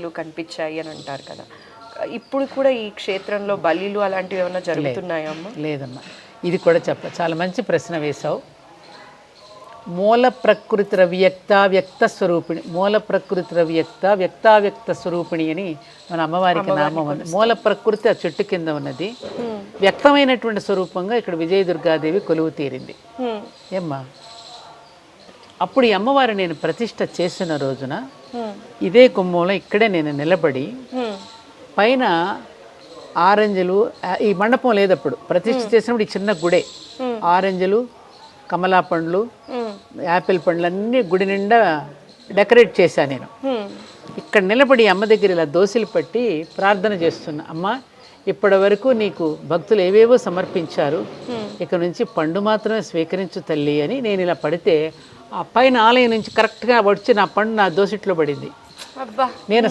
బల్లీలు కనిపించాయి అని అంటారు కదా, ఇప్పుడు కూడా ఈ క్షేత్రంలో బల్లీలు అలాంటివి ఏమైనా జరుగుతున్నాయా అమ్మ? లేదమ్మా, ఇది కూడా చాలా మంచి ప్రశ్న వేశావు. మూల ప్రకృతి వ్యక్త స్వరూపిణి, మూల ప్రకృతి వ్యక్తావ్యక్త స్వరూపిణి అని మన అమ్మవారికి నామం ఉంది. మూల ప్రకృతి ఆ చెట్టు కింద ఉన్నది, వ్యక్తమైనటువంటి స్వరూపంగా ఇక్కడ విజయదుర్గాదేవి కొలువు తీరింది. ఏమ్మా, అప్పుడు ఈ అమ్మవారు నేను ప్రతిష్ట చేసిన రోజున ఇదే కుమ్మంలో ఇక్కడే నేను నిలబడి పైన ఆరెంజలు, ఈ మండపం లేదప్పుడు ప్రతిష్ఠ చేసినప్పుడు ఈ చిన్న గుడే, ఆరెంజలు, కమలా పండ్లు, యాపిల్ పండ్లు అన్నీ గుడి నిండా డెకరేట్ చేశాను నేను. ఇక్కడ నిలబడి అమ్మ దగ్గర ఇలా దోశలు పట్టి ప్రార్థన చేస్తున్నా. అమ్మ, ఇప్పటి వరకు నీకు భక్తులు ఏవేవో సమర్పించారు, ఇక నుంచి పండు మాత్రమే స్వీకరించు తల్లి అని నేను ఇలా పడితే ఆ పైన ఆలయం నుంచి కరెక్ట్గా వచ్చి నా పండు నా దోసిట్లో పడింది. నేను